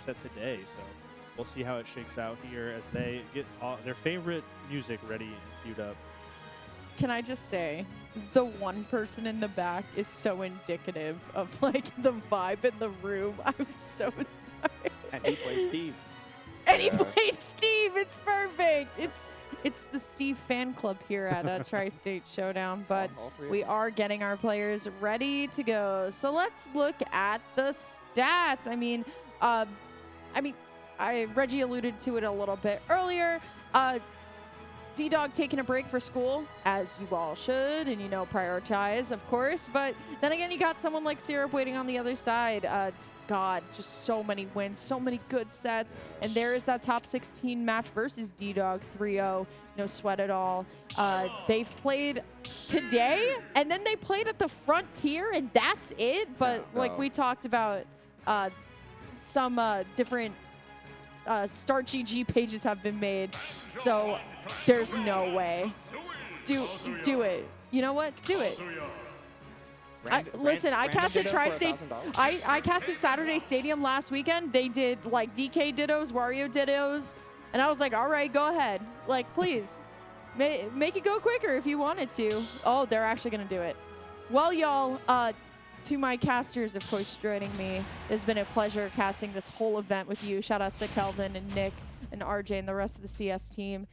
set today. So we'll see how it shakes out here as they get their favorite music ready and queued up. Can I just say, the one person in the back is so indicative of like the vibe in the room. I'm so sorry. And he plays Steve. And he plays Steve. It's perfect. It's the Steve fan club here at Tristate Showdown, but we are getting our players ready to go. So let's look at the stats. Reggie alluded to it a little bit earlier. D-Dog taking a break for school, as you all should, and prioritize, of course. But then again, you got someone like Syrup waiting on the other side. God, just so many wins, so many good sets. And there is that top 16 match versus D-Dog 3-0. No sweat at all. They've played today, and then they played at the Frontier, and that's it. But like we talked about, some different Start GG pages have been made. So there's no way. Do it. You know what? Do it. Listen, I casted Tri-State. I casted Saturday Stadium last weekend. They did like DK dittos, Wario dittos, and I was like, all right, go ahead. Like, please, make it go quicker if you wanted to. Oh, they're actually gonna do it. Well, y'all, to my casters, of course, joining me. It's been a pleasure casting this whole event with you. Shout out to Kelvin and Nick and RJ and the rest of the CS team.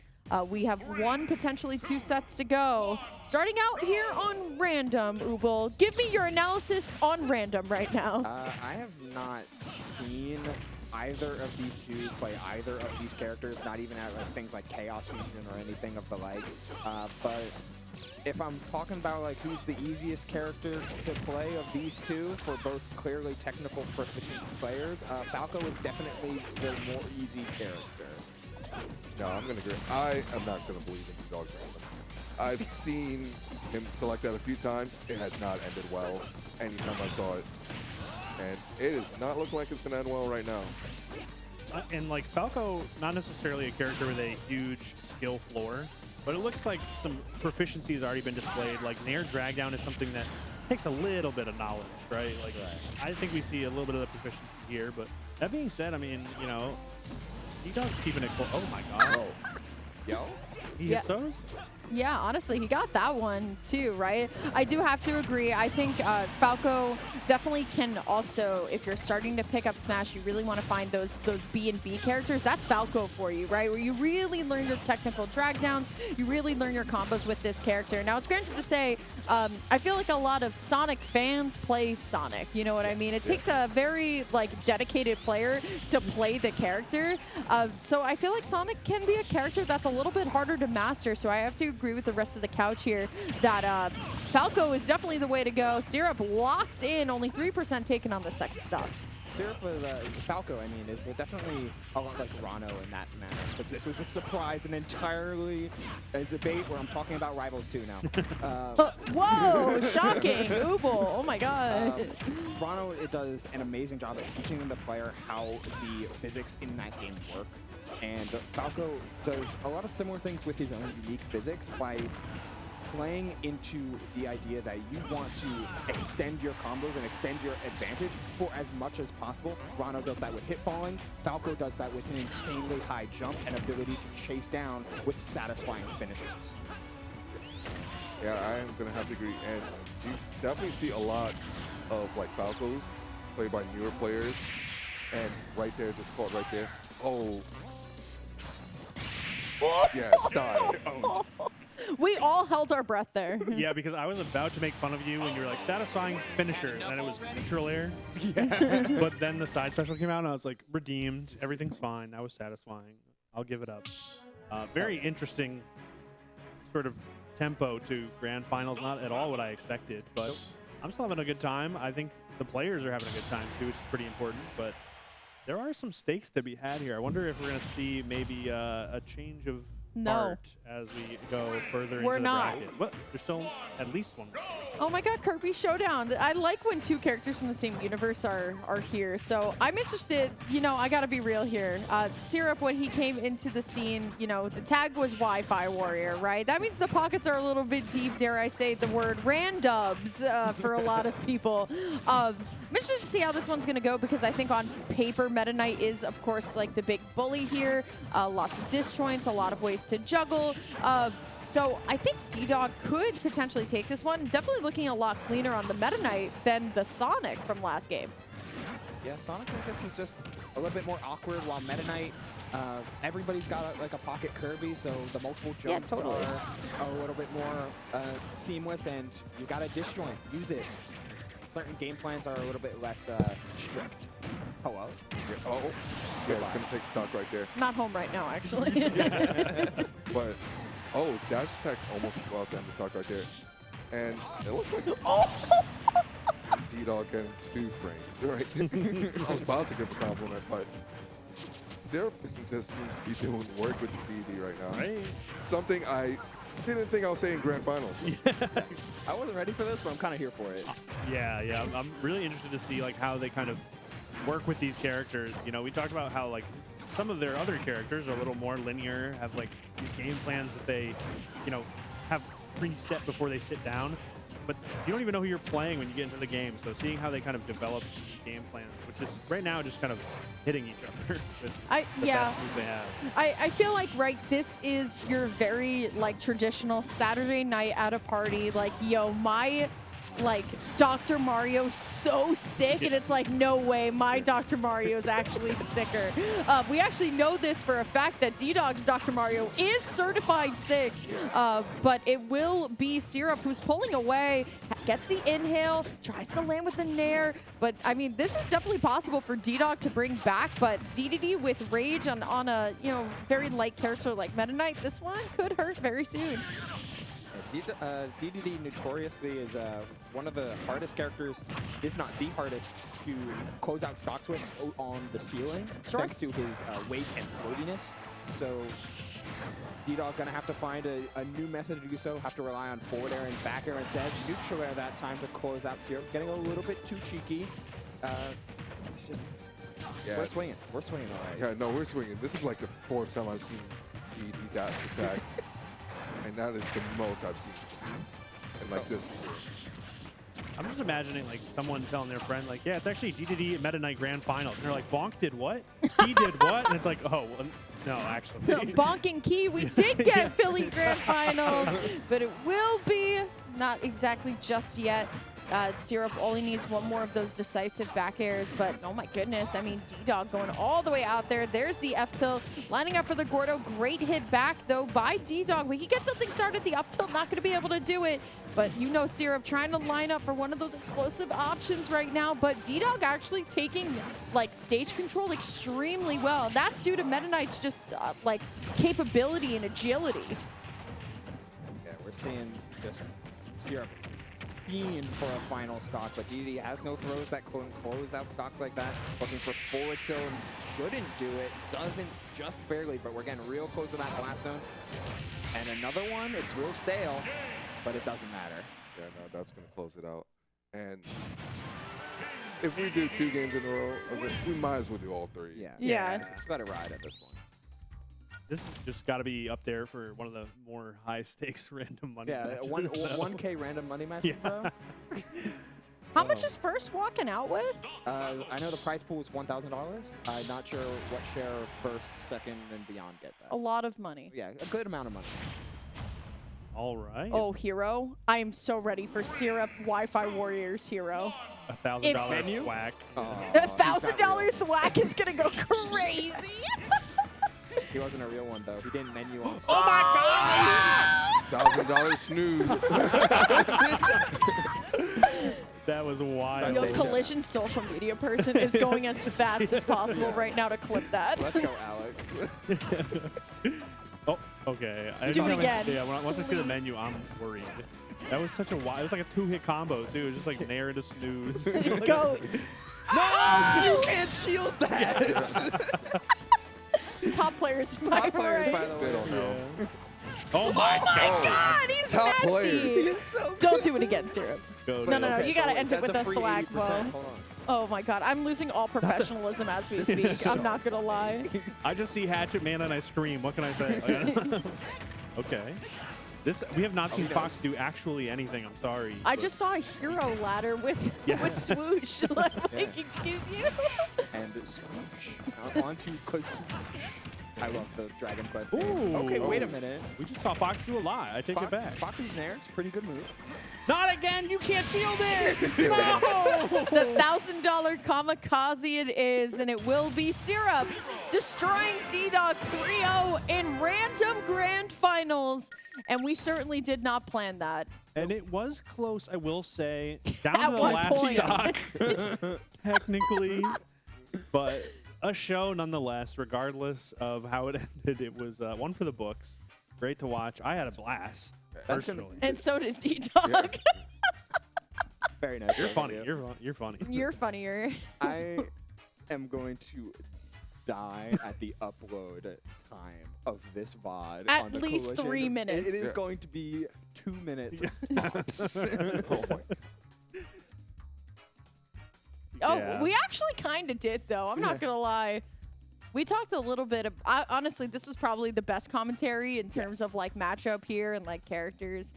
We have one, potentially two sets to go. Starting out here on Random, Ubel. Give me your analysis on Random right now. I have not seen either of these two play either of these characters, not even at like, things like Chaos Fusion or anything of the like. But if I'm talking about like who's the easiest character to play of these two for both clearly technical proficient players, Falco is definitely the more easy character. No, I'm going to agree. I am not going to believe in D-Dog's random. I've seen him select that a few times. It has not ended well anytime I saw it. And it is not looking like it's going to end well right now. And like Falco, not necessarily a character with a huge skill floor, but it looks like some proficiency has already been displayed. Like Nair drag down is something that takes a little bit of knowledge, right? Like I think we see a little bit of the proficiency here, but that being said, I mean, you know, D-Dog's keeping it close. Oh my god. Oh. Yo. He hits those? Yeah, honestly, he got that one too, right? I do have to agree. I think Falco definitely can also, if you're starting to pick up Smash, you really want to find those B&B characters. That's Falco for you, right? Where you really learn your technical drag downs, you really learn your combos with this character. Now, it's granted to say, I feel like a lot of Sonic fans play Sonic. You know what I mean? It takes a very dedicated player to play the character. So I feel like Sonic can be a character that's a little bit harder to master. So I have to agree with the rest of the couch here that Falco is definitely the way to go. Syrup locked in, only 3% taken on the second stop. Syrup was Falco, I mean, is definitely a lot like Rano in that manner. But this was a surprise and entirely a debate where I'm talking about Rivals 2 now. Whoa, shocking. Ubel, oh my god. Rano, it does an amazing job at teaching the player how the physics in that game work. And Falco does a lot of similar things with his own unique physics by playing into the idea that you want to extend your combos and extend your advantage for as much as possible. Rano does that with hit falling. Falco does that with an insanely high jump and ability to chase down with satisfying finishes. Yeah, I am going to have to agree. And you definitely see a lot of Falcos played by newer players. And right there, just caught right there. Oh. Yes, died. We all held our breath there. Yeah, because I was about to make fun of you when you were like satisfying finisher, and it was neutral air. Yeah. But then the side special came out, and I was like, redeemed. Everything's fine. That was satisfying. I'll give it up. Very interesting sort of tempo to grand finals. Not at all what I expected, but I'm still having a good time. I think the players are having a good time too, which is pretty important. But there are some stakes to be had here. I wonder if we're going to see maybe a change of art as we go further into the bracket. What? There's still at least one. Oh my god, Kirby Showdown. I like when two characters from the same universe are here. So I'm interested, I gotta be real here. Syrup, when he came into the scene, the tag was Wi-Fi Warrior, right? That means the pockets are a little bit deep, dare I say the word RANDUBS for a lot of people. interested to see how this one's going to go because I think on paper, Meta Knight is, of course, like the big bully here. Lots of disjoints, a lot of ways to juggle. So I think D-Dog could potentially take this one. Definitely looking a lot cleaner on the Meta Knight than the Sonic from last game. Yeah, Sonic, I guess, is just a little bit more awkward, while Meta Knight, everybody's got like a pocket Kirby, so the multiple jumps are a little bit more seamless, and you got a disjoint. Use it. Certain game plans are a little bit less strict. Hello? Yeah, oh, yeah, gonna take stock right there. Not home right now, actually. But, oh, dash attack almost well to end the stock right there. And it looks like D-Dog getting 2 framed, right? I was about to give a compliment, but Zero just seems to be doing work with the CD right now. Right. Something I didn't think I would say in Grand Finals. I wasn't ready for this, but I'm kind of here for it. Yeah. I'm really interested to see like how they kind of work with these characters. You know, we talked about how like some of their other characters are a little more linear, have like these game plans that they, you know, have preset before they sit down. But you don't even know who you're playing when you get into the game. So seeing how they kind of develop these game plans, which is right now just kind of hitting each other with the best move they have. I feel like, right, this is your very, like, traditional Saturday night at a party. Like, yo, my, like, Dr. Mario's so sick, and it's like, no way, my Dr. Mario is actually sicker. We actually know this for a fact that D-Dog's Dr. Mario is certified sick, but it will be Syrup who's pulling away, gets the inhale, tries to land with the nair, but I mean, this is definitely possible for D-Dog to bring back, but DDD with Rage on a, you know, very light character like Meta Knight, this one could hurt very soon. DDD notoriously is one of the hardest characters, if not the hardest, to close out stocks with on the ceiling, thanks to his weight and floatiness. So D-Dog gonna have to find a new method to do so, have to rely on forward air and back air instead. Neutral air that time to close out Syrup, getting a little bit too cheeky. It's just, we're swinging. We're swinging all right. Yeah, no, we're swinging. This is like the 4th time I've seen DD dash attack. And that is the most I've seen. And like this. I'm just imagining like someone telling their friend like, yeah, it's actually DDD Meta Knight Grand Finals. And they're like, Bonk did what? He did what? And it's like, oh, well, no, actually. Bonk and Key, we did get Philly Grand Finals, but it will be not exactly just yet. Syrup only needs one more of those decisive back airs, but oh my goodness, I mean, D-Dog going all the way out there. There's the F-tilt, lining up for the Gordo. Great hit back, though, by D-Dog. We can get something started. The up-tilt not going to be able to do it, but you know Syrup trying to line up for one of those explosive options right now, but D-Dog actually taking, like, stage control extremely well. That's due to Meta Knight's just, like, capability and agility. Yeah, we're seeing just Syrup fiend for a final stock, but DDD has no throws that can close out stocks like that. Looking for forward tilt, shouldn't do it, doesn't, just barely, but we're getting real close to that blast zone. And another one, it's real stale, but it doesn't matter. Yeah, no, that's going to close it out. And if we do 2 games in a row of it, we might as well do all 3. Yeah. Just let it ride at this point. This has just got to be up there for one of the more high-stakes random money matches. 1K random money matches, though. How much is First walking out with? I know the prize pool is $1,000. I'm not sure what share of First, Second, and Beyond get that. A lot of money. Yeah, a good amount of money. All right. Oh, Hero. I am so ready for Syrup Wi-Fi Warriors Hero. $1,000 thwack. $1,000 thwack is going to go crazy. He wasn't a real one, though. He didn't menu on Oh my God! $1,000 snooze. That was wild. Yo, Collision social media person is going as fast as possible right now to clip that. Let's go, Alex. Oh, okay. Do it again. Yeah, once I see the menu, I'm worried. That was such a wild. It was like a 2-hit combo, too. It was just like nair to snooze. Go. No! You can't shield that! Top players, Top players, by the way. They don't know. Yeah. Oh my God, he's Top nasty. players. He's so good. Don't do it again, Syrup. Go, No, okay. you gotta end it That's with a free thwack 80%. bow. Hold on. Oh my God, I'm losing all professionalism as we speak. I'm not gonna lie. I just see Hatchet Man and I scream. What can I say? Okay. We have not seen he Fox does. do actually anything. I'm sorry. I but- just saw a hero ladder with Yeah. with swoosh. Like, Yeah. excuse you. And swoosh. On to Kasoosh. I love the Dragon Quest names. Ooh. Okay, wait a minute. We just saw Fox do a lot. I take it back. Foxy's Nair, it's a pretty good move. Not again! You can't shield it! No! The $1,000 kamikaze it is, and it will be Syrup destroying D-Dog 3-0 in random grand finals. And we certainly did not plan that. And it was close, I will say, down At to the one last point. stock, technically. But a show nonetheless, regardless of how it ended. It was one for the books. Great to watch. I had a blast, That's gonna- personally. And so did D-Dog. Yeah. Very nice. You're both of funny. you. You're funny. You're funnier. I am going to die at the upload time of this VOD. At on the least Collision. 3 minutes. It is Yeah. going to be 2 minutes. tops. Oh my. Oh, Yeah. we actually kind of did, though. I'm not going to lie. We talked a little bit. Honestly, this was probably the best commentary in terms Yes. of like matchup here and like characters.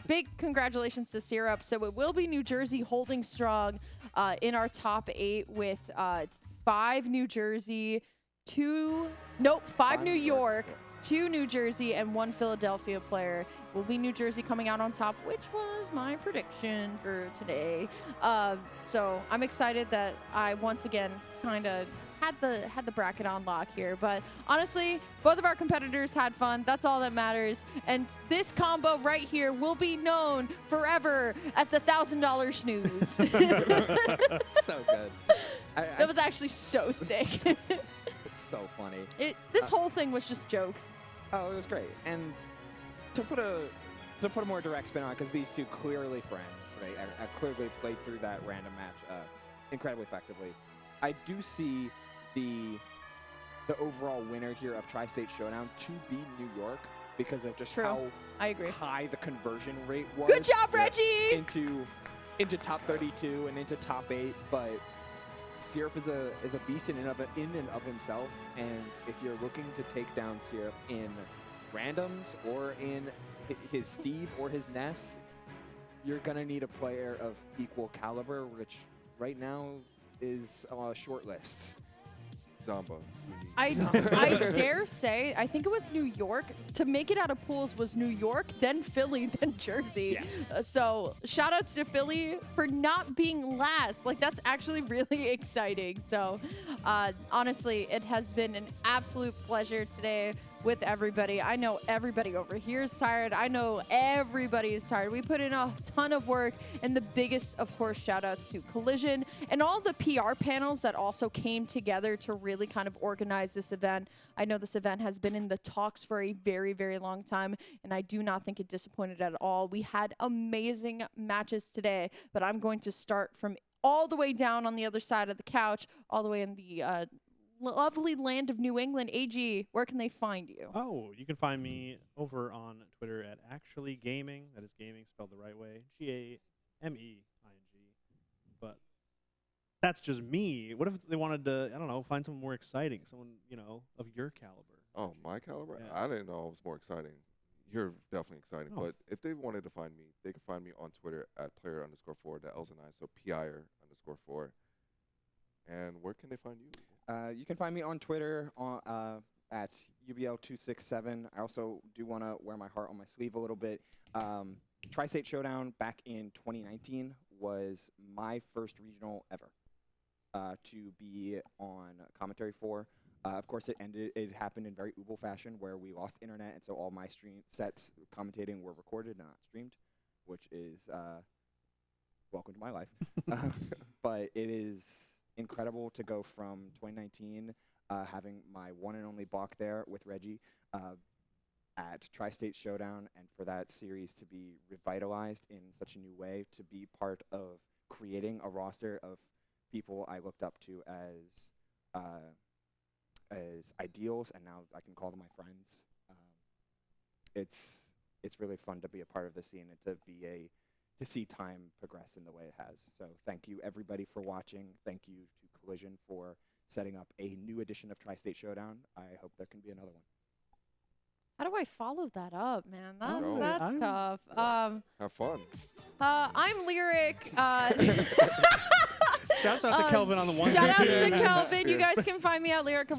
Big congratulations to Syrup. So it will be New Jersey holding strong in our top 8 with 5 New Jersey, 5 New York, 2 New Jersey, and 1 Philadelphia player. Will be New Jersey coming out on top, which was my prediction for today. So I'm excited that I once again kind of had the bracket on lock here. But honestly, both of our competitors had fun. That's all that matters. And this combo right here will be known forever as the $1,000 snooze. So good. That was actually so sick. It's so funny. This whole thing was just jokes. Oh, it was great. And to put a more direct spin on it, because these two clearly friends, right? I clearly played through that random match incredibly effectively. I do see the overall winner here of Tri-State Showdown to be New York because of just True. how I agree. high the conversion rate was. Good job, Reggie! Into top 32 and into top 8, but Syrup is a beast in and of himself, and if you're looking to take down Syrup in randoms or in his Steve or his Ness, you're gonna need a player of equal caliber, which right now is a short list. Zamba. I dare say, I think it was New York. To make it out of pools was New York, then Philly, then Jersey. Yes. So shout outs to Philly for not being last. Like, that's actually really exciting. So honestly, it has been an absolute pleasure today with everybody. I know everybody over here is tired. I know everybody is tired. We put in a ton of work, and the biggest, of course, shout outs to Collision and all the PR panels that also came together to really kind of organize this event. I know this event has been in the talks for a very, very long time, and I do not think it disappointed at all. We had amazing matches today, but I'm going to start from all the way down on the other side of the couch, all the way in the lovely land of New England. AG, where can they find you? Oh, you can find me over on Twitter at Actually Gaming. That is gaming spelled the right way. Gaming. But that's just me. What if they wanted to, I don't know, find someone more exciting, someone, of your caliber? Oh, my caliber? Yeah. I didn't know it was more exciting. You're definitely exciting. Oh. But if they wanted to find me, they can find me on Twitter at player_4. That L's and I, so PIR_4. And where can they find you? You can find me on Twitter at UBL267. I also do want to wear my heart on my sleeve a little bit. Tri-State Showdown back in 2019 was my first regional ever to be on commentary for. Of course, it happened in very Uber fashion where we lost internet, and so all my stream sets commentating were recorded, not streamed, which is welcome to my life. But it is incredible to go from 2019 having my one and only Bach there with Reggie at Tri-State Showdown, and for that series to be revitalized in such a new way, to be part of creating a roster of people I looked up to as ideals, and now I can call them my friends. It's really fun to be a part of the scene and to see time progress in the way it has. So thank you everybody for watching. Thank you to Collision for setting up a new edition of Tri-State Showdown. I hope there can be another one. How do I follow that up, man? know. That's tough. Have fun. I'm Lyric. Shouts out to Kelvin on the one. Shout out and to two. Kelvin. You guys can find me at Lyric of